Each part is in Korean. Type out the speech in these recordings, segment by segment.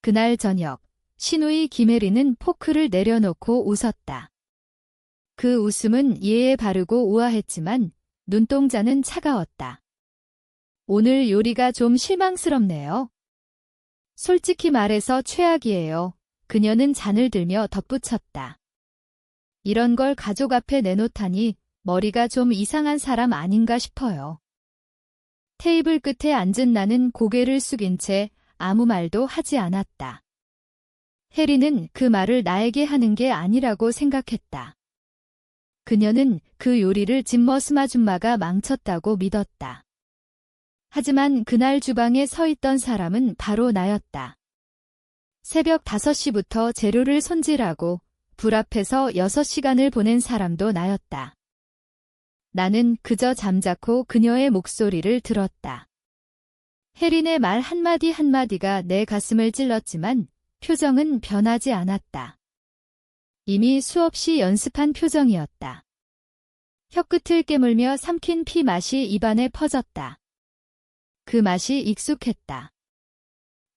그날 저녁, 시누이 김혜리는 포크를 내려놓고 웃었다. 그 웃음은 예에 바르고 우아했지만 눈동자는 차가웠다. 오늘 요리가 좀 실망스럽네요. 솔직히 말해서 최악이에요. 그녀는 잔을 들며 덧붙였다. 이런 걸 가족 앞에 내놓다니 머리가 좀 이상한 사람 아닌가 싶어요. 테이블 끝에 앉은 나는 고개를 숙인 채 아무 말도 하지 않았다. 혜리는 그 말을 나에게 하는 게 아니라고 생각했다. 그녀는 그 요리를 진머슴 아줌마가 망쳤다고 믿었다. 하지만 그날 주방에 서 있던 사람은 바로 나였다. 새벽 5시부터 재료를 손질하고 불 앞에서 6시간을 보낸 사람도 나였다. 나는 그저 잠자코 그녀의 목소리를 들었다. 혜린의 말 한마디 한마디가 내 가슴을 찔렀지만 표정은 변하지 않았다. 이미 수없이 연습한 표정이었다. 혀끝을 깨물며 삼킨 피 맛이 입안에 퍼졌다. 그 맛이 익숙했다.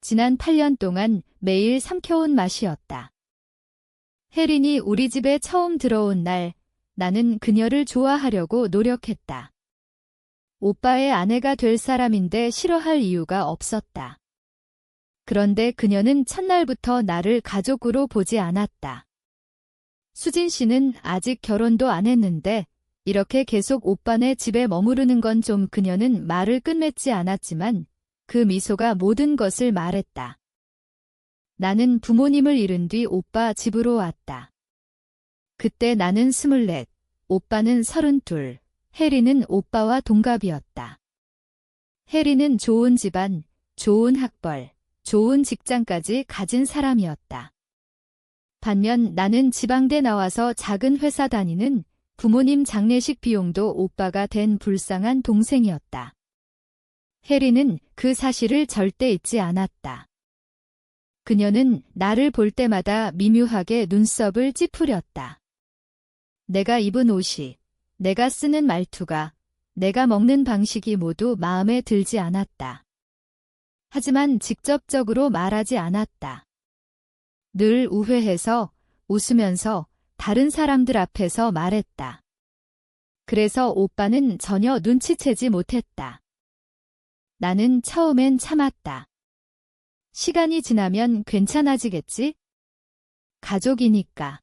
지난 8년 동안 매일 삼켜온 맛이었다. 혜린이 우리 집에 처음 들어온 날, 나는 그녀를 좋아하려고 노력했다. 오빠의 아내가 될 사람인데 싫어할 이유가 없었다. 그런데 그녀는 첫날부터 나를 가족으로 보지 않았다. 수진 씨는 아직 결혼도 안 했는데 이렇게 계속 오빠네 집에 머무르는 건 좀. 그녀는 말을 끝맺지 않았지만 그 미소가 모든 것을 말했다. 나는 부모님을 잃은 뒤 오빠 집으로 왔다. 그때 나는 24, 오빠는 32, 혜리는 오빠와 동갑이었다. 혜리는 좋은 집안, 좋은 학벌, 좋은 직장까지 가진 사람이었다. 반면 나는 지방대 나와서 작은 회사 다니는 부모님 장례식 비용도 오빠가 댄 불쌍한 동생이었다. 혜리는 그 사실을 절대 잊지 않았다. 그녀는 나를 볼 때마다 미묘하게 눈썹을 찌푸렸다. 내가 입은 옷이, 내가 쓰는 말투가, 내가 먹는 방식이 모두 마음에 들지 않았다. 하지만 직접적으로 말하지 않았다. 늘 우회해서 웃으면서 다른 사람들 앞에서 말했다. 그래서 오빠는 전혀 눈치채지 못했다. 나는 처음엔 참았다. 시간이 지나면 괜찮아지겠지? 가족이니까.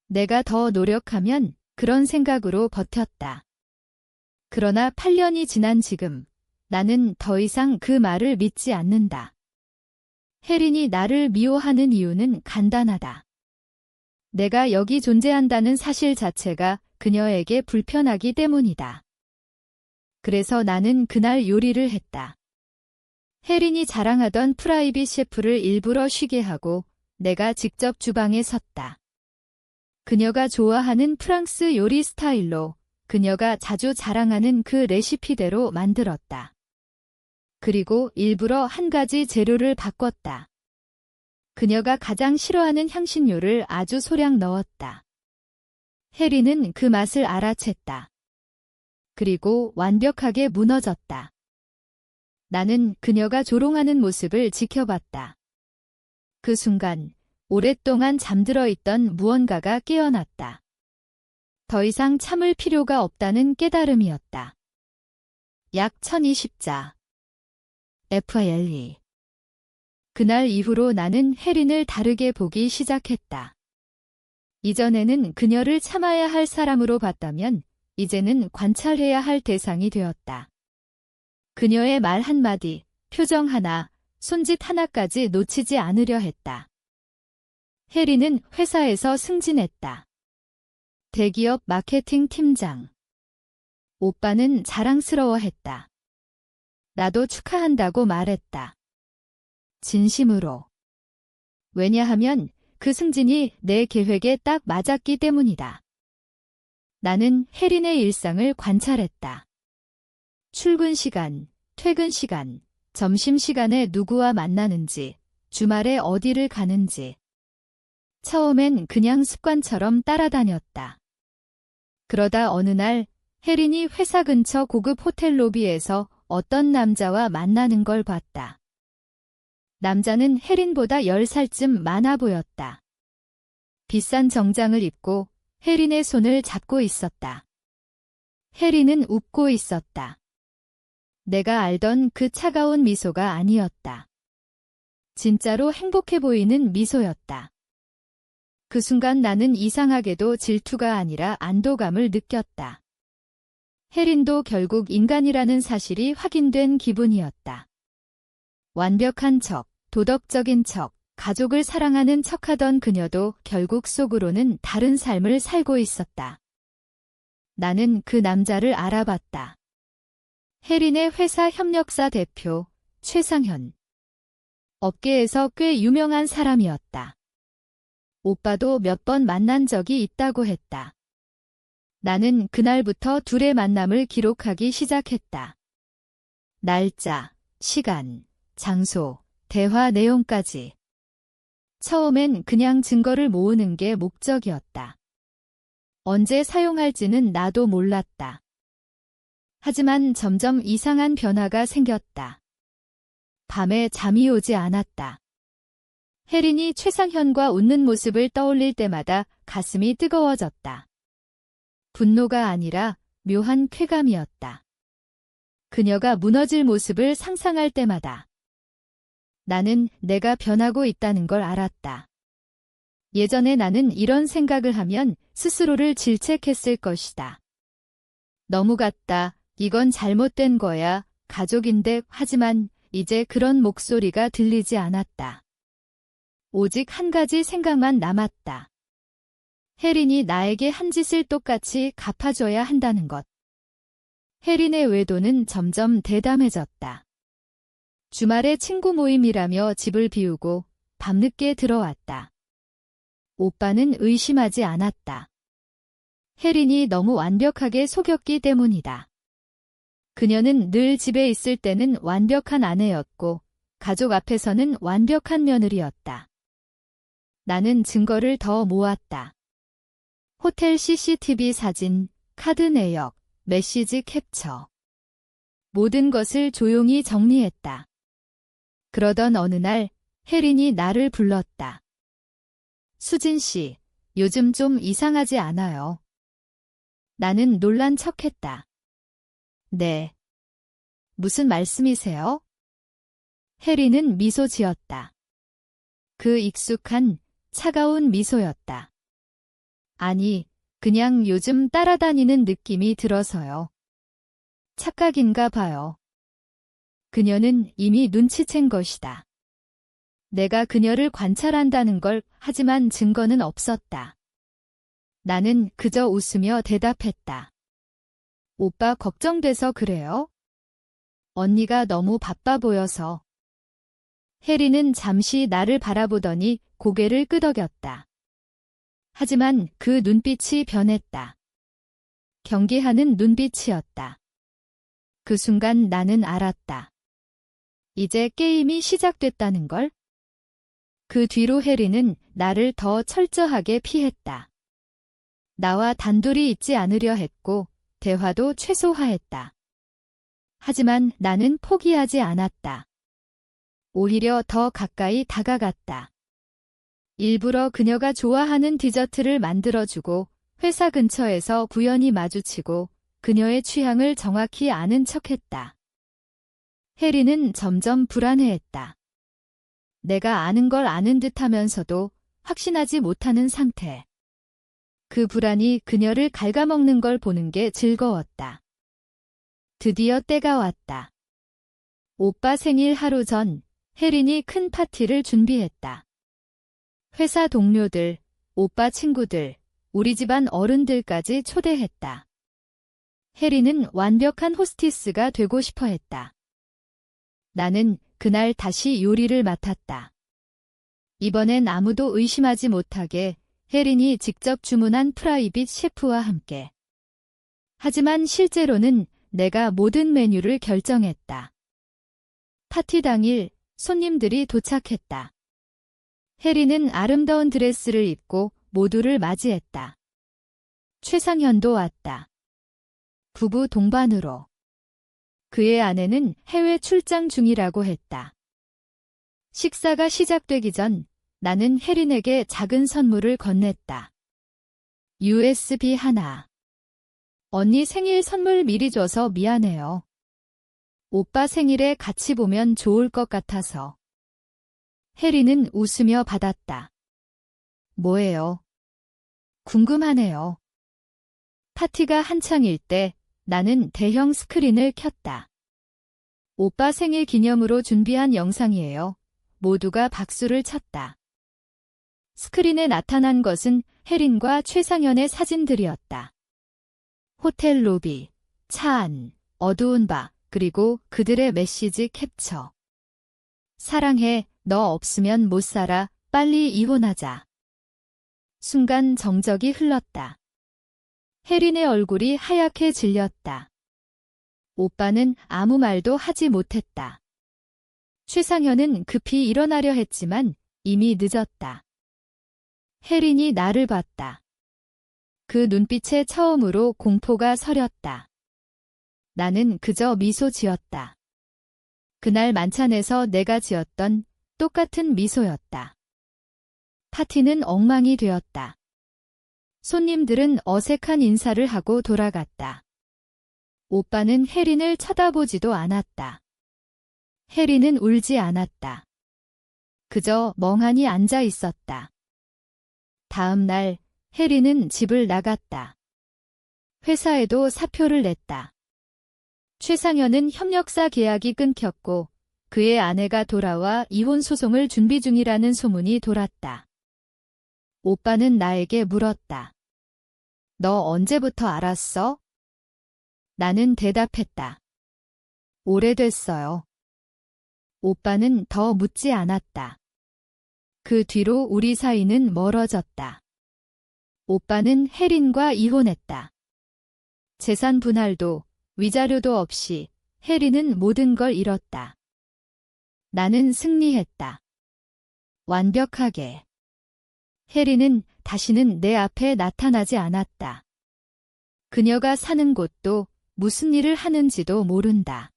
내가 더 노력하면 그런 생각으로 버텼다. 그러나 8년이 지난 지금 나는 더 이상 그 말을 믿지 않는다. 혜린이 나를 미워하는 이유는 간단하다. 내가 여기 존재한다는 사실 자체가 그녀에게 불편하기 때문이다. 그래서 나는 그날 요리를 했다. 혜린이 자랑하던 프라이빗 셰프를 일부러 쉬게 하고 내가 직접 주방에 섰다. 그녀가 좋아하는 프랑스 요리 스타일로 그녀가 자주 자랑하는 그 레시피대로 만들었다. 그리고 일부러 한 가지 재료를 바꿨다. 그녀가 가장 싫어하는 향신료를 아주 소량 넣었다. 혜리는 그 맛을 알아챘다. 그리고 완벽하게 무너졌다. 나는 그녀가 조롱하는 모습을 지켜봤다. 그 순간 오랫동안 잠들어 있던 무언가가 깨어났다. 더 이상 참을 필요가 없다는 깨달음이었다. 약 1020자. FILE. 그날 이후로 나는 혜린을 다르게 보기 시작했다. 이전에는 그녀를 참아야 할 사람으로 봤다면 이제는 관찰해야 할 대상이 되었다. 그녀의 말 한마디, 표정 하나, 손짓 하나까지 놓치지 않으려 했다. 혜린은 회사에서 승진했다. 대기업 마케팅 팀장. 오빠는 자랑스러워했다. 나도 축하한다고 말했다. 진심으로. 왜냐하면 그 승진이 내 계획에 딱 맞았기 때문이다. 나는 혜린의 일상을 관찰했다. 출근 시간, 퇴근 시간, 점심시간에 누구와 만나는지, 주말에 어디를 가는지. 처음엔 그냥 습관처럼 따라다녔다. 그러다 어느 날 혜린이 회사 근처 고급 호텔 로비에서 어떤 남자와 만나는 걸 봤다. 남자는 혜린보다 10살쯤 많아 보였다. 비싼 정장을 입고 혜린의 손을 잡고 있었다. 혜린은 웃고 있었다. 내가 알던 그 차가운 미소가 아니었다. 진짜로 행복해 보이는 미소였다. 그 순간 나는 이상하게도 질투가 아니라 안도감을 느꼈다. 혜린도 결국 인간이라는 사실이 확인된 기분이었다. 완벽한 척, 도덕적인 척, 가족을 사랑하는 척하던 그녀도 결국 속으로는 다른 삶을 살고 있었다. 나는 그 남자를 알아봤다. 혜린의 회사 협력사 대표, 최상현. 업계에서 꽤 유명한 사람이었다. 오빠도 몇 번 만난 적이 있다고 했다. 나는 그날부터 둘의 만남을 기록하기 시작했다. 날짜, 시간, 장소, 대화 내용까지. 처음엔 그냥 증거를 모으는 게 목적이었다. 언제 사용할지는 나도 몰랐다. 하지만 점점 이상한 변화가 생겼다. 밤에 잠이 오지 않았다. 혜린이 최상현과 웃는 모습을 떠올릴 때마다 가슴이 뜨거워졌다. 분노가 아니라 묘한 쾌감이었다. 그녀가 무너질 모습을 상상할 때마다 나는 내가 변하고 있다는 걸 알았다. 예전에 나는 이런 생각을 하면 스스로를 질책했을 것이다. 너무 같다. 이건 잘못된 거야. 가족인데. 하지만 이제 그런 목소리가 들리지 않았다. 오직 한 가지 생각만 남았다. 혜린이 나에게 한 짓을 똑같이 갚아줘야 한다는 것. 혜린의 외도는 점점 대담해졌다. 주말에 친구 모임이라며 집을 비우고 밤늦게 들어왔다. 오빠는 의심하지 않았다. 혜린이 너무 완벽하게 속였기 때문이다. 그녀는 늘 집에 있을 때는 완벽한 아내였고 가족 앞에서는 완벽한 며느리였다. 나는 증거를 더 모았다. 호텔 CCTV 사진, 카드 내역, 메시지 캡처. 모든 것을 조용히 정리했다. 그러던 어느 날 혜린이 나를 불렀다. 수진 씨, 요즘 좀 이상하지 않아요? 나는 놀란 척했다. 네. 무슨 말씀이세요? 혜린은 미소 지었다. 그 익숙한 차가운 미소였다. 아니, 그냥 요즘 따라다니는 느낌이 들어서요. 착각인가 봐요. 그녀는 이미 눈치챈 것이다. 내가 그녀를 관찰한다는 걸 하지만 증거는 없었다. 나는 그저 웃으며 대답했다. 오빠 걱정돼서 그래요? 언니가 너무 바빠 보여서. 혜린은 잠시 나를 바라보더니 고개를 끄덕였다. 하지만 그 눈빛이 변했다. 경계하는 눈빛이었다. 그 순간 나는 알았다. 이제 게임이 시작됐다는 걸? 그 뒤로 혜린은 나를 더 철저하게 피했다. 나와 단둘이 있지 않으려 했고 대화도 최소화했다. 하지만 나는 포기하지 않았다. 오히려 더 가까이 다가갔다. 일부러 그녀가 좋아하는 디저트를 만들어주고 회사 근처에서 우연히 마주치고 그녀의 취향을 정확히 아는 척했다. 혜린은 점점 불안해했다. 내가 아는 걸 아는 듯하면서도 확신하지 못하는 상태. 그 불안이 그녀를 갉아먹는 걸 보는 게 즐거웠다. 드디어 때가 왔다. 오빠 생일 하루 전 혜린이 큰 파티를 준비했다. 회사 동료들, 오빠 친구들, 우리 집안 어른들까지 초대했다. 혜린은 완벽한 호스티스가 되고 싶어 했다. 나는 그날 다시 요리를 맡았다. 이번엔 아무도 의심하지 못하게 혜린이 직접 주문한 프라이빗 셰프와 함께. 하지만 실제로는 내가 모든 메뉴를 결정했다. 파티 당일 손님들이 도착했다. 혜린은 아름다운 드레스를 입고 모두를 맞이했다. 최상현도 왔다. 부부 동반으로. 그의 아내는 해외 출장 중이라고 했다. 식사가 시작되기 전 나는 혜린에게 작은 선물을 건넸다. USB 하나. 언니 생일 선물 미리 줘서 미안해요. 오빠 생일에 같이 보면 좋을 것 같아서. 혜린은 웃으며 받았다. 뭐예요? 궁금하네요. 파티가 한창일 때 나는 대형 스크린을 켰다. 오빠 생일 기념으로 준비한 영상이에요. 모두가 박수를 쳤다. 스크린에 나타난 것은 혜린과 최상현의 사진들이었다. 호텔 로비, 차 안, 어두운 바, 그리고 그들의 메시지 캡처. 사랑해, 너 없으면 못 살아, 빨리 이혼하자. 순간 정적이 흘렀다. 혜린의 얼굴이 하얗게 질렸다. 오빠는 아무 말도 하지 못했다. 최상현은 급히 일어나려 했지만 이미 늦었다. 혜린이 나를 봤다. 그 눈빛에 처음으로 공포가 서렸다. 나는 그저 미소 지었다. 그날 만찬에서 내가 지었던 똑같은 미소였다. 파티는 엉망이 되었다. 손님들은 어색한 인사를 하고 돌아갔다. 오빠는 혜린을 쳐다보지도 않았다. 혜린은 울지 않았다. 그저 멍하니 앉아 있었다. 다음 날 혜린은 집을 나갔다. 회사에도 사표를 냈다. 최상현은 협력사 계약이 끊겼고 그의 아내가 돌아와 이혼 소송을 준비 중이라는 소문이 돌았다. 오빠는 나에게 물었다. 너 언제부터 알았어? 나는 대답했다. 오래됐어요. 오빠는 더 묻지 않았다. 그 뒤로 우리 사이는 멀어졌다. 오빠는 혜린과 이혼했다. 재산 분할도 위자료도 없이 혜린은 모든 걸 잃었다. 나는 승리했다. 완벽하게. 혜린은 다시는 내 앞에 나타나지 않았다. 그녀가 사는 곳도 무슨 일을 하는지도 모른다.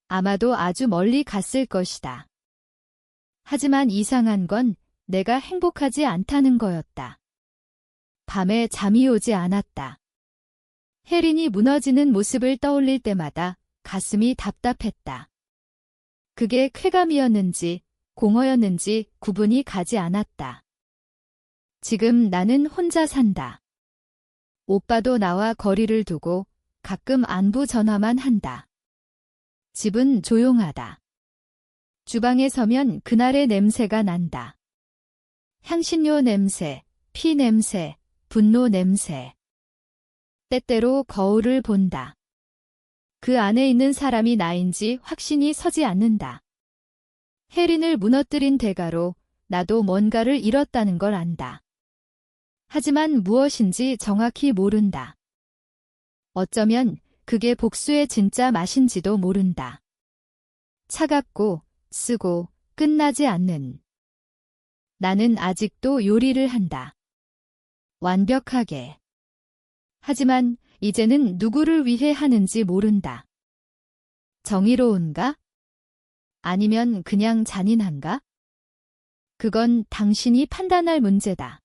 아마도 아주 멀리 갔을 것이다. 하지만 이상한 건 내가 행복하지 않다는 거였다. 밤에 잠이 오지 않았다. 혜린이 무너지는 모습을 떠올릴 때마다 가슴이 답답했다. 그게 쾌감이었는지 공허였는지 구분이 가지 않았다. 지금 나는 혼자 산다. 오빠도 나와 거리를 두고 가끔 안부 전화만 한다. 집은 조용하다. 주방에 서면 그날의 냄새가 난다. 향신료 냄새, 피 냄새, 분노 냄새. 때때로 거울을 본다. 그 안에 있는 사람이 나인지 확신이 서지 않는다. 혜린을 무너뜨린 대가로 나도 뭔가를 잃었다는 걸 안다. 하지만 무엇인지 정확히 모른다. 어쩌면 그게 복수의 진짜 맛인지도 모른다. 차갑고 쓰고 끝나지 않는. 나는 아직도 요리를 한다. 완벽하게. 하지만 이제는 누구를 위해 하는지 모른다. 정의로운가? 아니면 그냥 잔인한가? 그건 당신이 판단할 문제다.